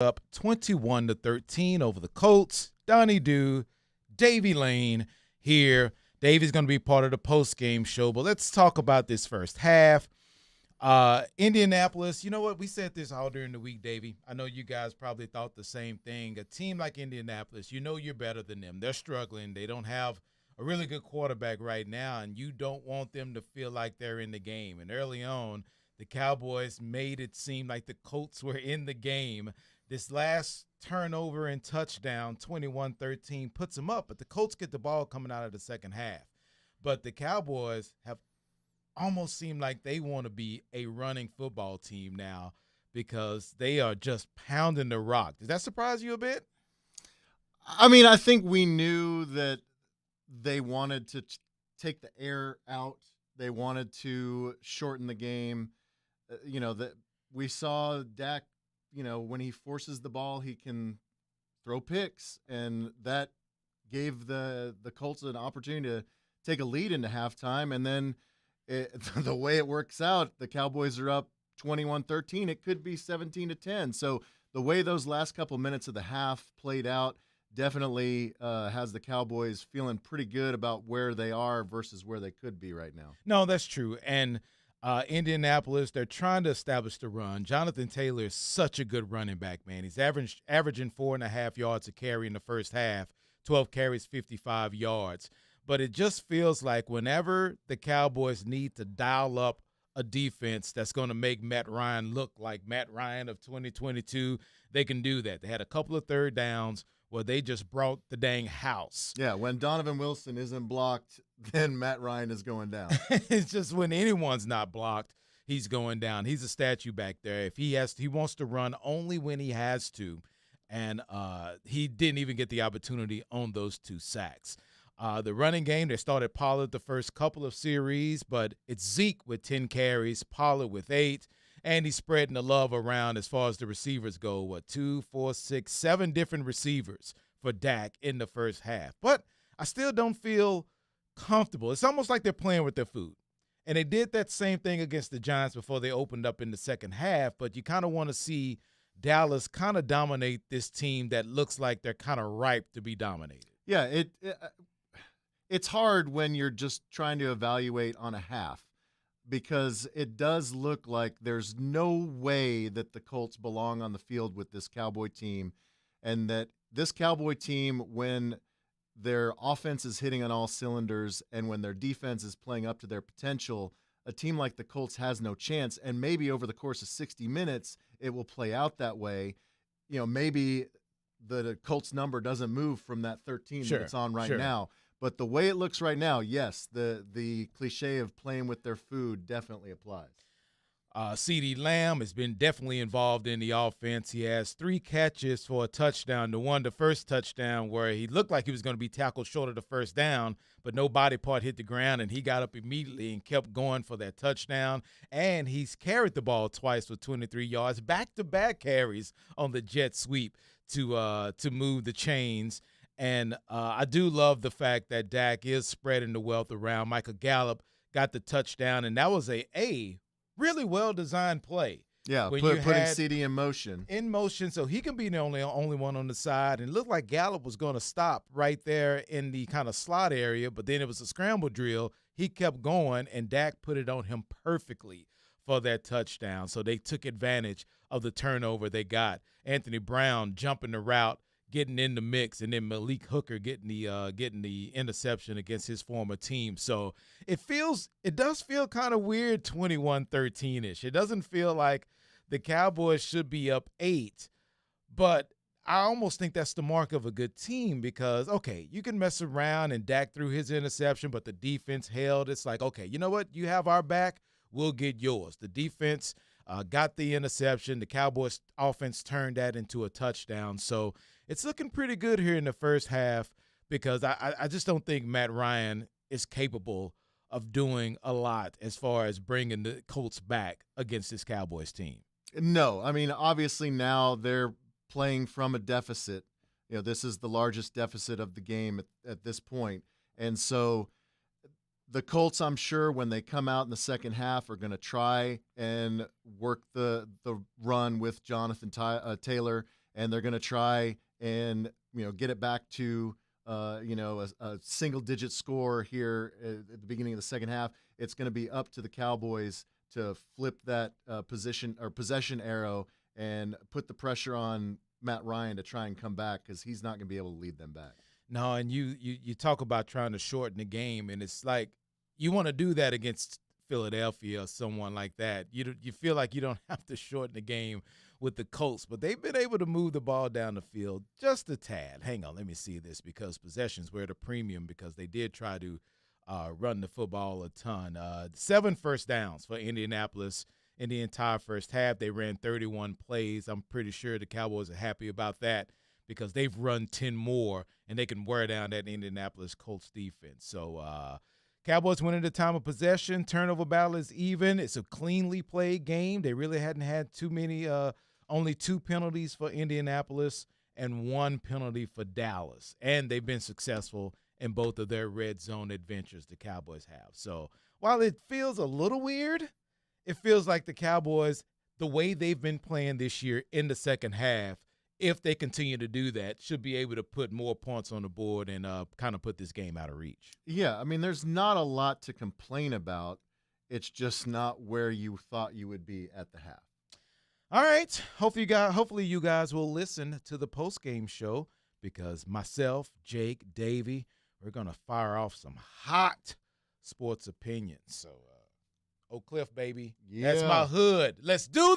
up 21-13 over the Colts. Donnie Doo, Davey Lane here. Davey's going to be part of the post-game show, but let's talk about this first half. Indianapolis, you know what? We said this all during the week, Davey. I know you guys probably thought the same thing. A team like Indianapolis, you know you're better than them. They're struggling. They don't have a really good quarterback right now, and you don't want them to feel like they're in the game. And early on, the Cowboys made it seem like the Colts were in the game. This last turnover and touchdown, 21-13, puts them up, but the Colts get the ball coming out of the second half. But the Cowboys have almost seemed like they want to be a running football team now because they are just pounding the rock. Does that surprise you a bit? I mean, I think we knew that they wanted to take the air out. They wanted to shorten the game. That we saw Dak, when he forces the ball, he can throw picks, and that gave the Colts an opportunity to take a lead into halftime. And then the way it works out, the Cowboys are up 21-13. It could be 17-10. So the way those last couple minutes of the half played out definitely has the Cowboys feeling pretty good about where they are versus where they could be right now. No, that's true. And Indianapolis, they're trying to establish the run. Jonathan Taylor is such a good running back, man. He's averaging 4.5 yards a carry in the first half, 12 carries, 55 yards. But it just feels like whenever the Cowboys need to dial up a defense that's going to make Matt Ryan look like Matt Ryan of 2022, they can do that. They had a couple of third downs where they just brought the dang house. Yeah, when Donovan Wilson isn't blocked, then Matt Ryan is going down. It's just when anyone's not blocked, he's going down. He's a statue back there. If he wants to run only when he has to, and he didn't even get the opportunity on those 2 sacks. The running game, they started Pollard the first couple of series, but it's Zeke with 10 carries, Pollard with 8, and he's spreading the love around as far as the receivers go. 2, 4, 6, 7 different receivers for Dak in the first half. But I still don't feel comfortable. It's almost like they're playing with their food. And they did that same thing against the Giants before they opened up in the second half, but you kind of want to see Dallas kind of dominate this team that looks like they're kind of ripe to be dominated. Yeah, it's hard when you're just trying to evaluate on a half because it does look like there's no way that the Colts belong on the field with this Cowboy team, and that this Cowboy team, when their offense is hitting on all cylinders and when their defense is playing up to their potential, a team like the Colts has no chance. And maybe over the course of 60 minutes, it will play out that way. Maybe the Colts number doesn't move from that 13 that it's on right now. But the way it looks right now, yes, the cliche of playing with their food definitely applies. CeeDee Lamb has been definitely involved in the offense. He has 3 catches for a touchdown. The first touchdown where he looked like he was going to be tackled short of the first down, but no body part hit the ground, and he got up immediately and kept going for that touchdown. And he's carried the ball twice for 23 yards, back-to-back carries on the jet sweep to move the chains. And I do love the fact that Dak is spreading the wealth around. Michael Gallup got the touchdown, and that was a really well-designed play. Yeah, putting CD in motion. In motion, so he can be the only one on the side. And it looked like Gallup was going to stop right there in the kind of slot area, but then it was a scramble drill. He kept going, and Dak put it on him perfectly for that touchdown. So they took advantage of the turnover they got. Anthony Brown jumping the route, getting in the mix, and then Malik Hooker getting the interception against his former team. So it does feel kind of weird 21-13-ish. It doesn't feel like the Cowboys should be up 8, but I almost think that's the mark of a good team because, okay, you can mess around and Dak threw his interception, but the defense held. It's like, okay, you know what? You have our back. We'll get yours. The defense got the interception. The Cowboys offense turned that into a touchdown. So it's looking pretty good here in the first half because I just don't think Matt Ryan is capable of doing a lot as far as bringing the Colts back against this Cowboys team. No, I mean, obviously now they're playing from a deficit. This is the largest deficit of the game at this point. And so the Colts, I'm sure, when they come out in the second half, are going to try and work the run with Jonathan Taylor and they're going to try and get it back to a single-digit score here at the beginning of the second half. It's going to be up to the Cowboys to flip that possession arrow and put the pressure on Matt Ryan to try and come back, because he's not going to be able to lead them back. No, and you talk about trying to shorten the game, and it's like you want to do that against Philadelphia or someone like that. You feel like you don't have to shorten the game with the Colts, but they've been able to move the ball down the field just a tad. Hang on, let me see this, because possessions were at a premium because they did try to run the football a ton. 7 first downs for Indianapolis in the entire first half. They ran 31 plays. I'm pretty sure the Cowboys are happy about that because they've run 10 more, and they can wear down that Indianapolis Colts defense. So Cowboys win at the time of possession. Turnover battle is even. It's a cleanly played game. They really hadn't had too many only 2 penalties for Indianapolis and 1 penalty for Dallas. And they've been successful in both of their red zone adventures the Cowboys have. So while it feels a little weird, it feels like the Cowboys, the way they've been playing this year in the second half, if they continue to do that, should be able to put more points on the board and kind of put this game out of reach. Yeah, I mean, there's not a lot to complain about. It's just not where you thought you would be at the half. All right. Hopefully you guys will listen to the post-game show, because myself, Jake, Davey, we're going to fire off some hot sports opinions. So, Oak Cliff, baby. Yeah. That's my hood. Let's do this.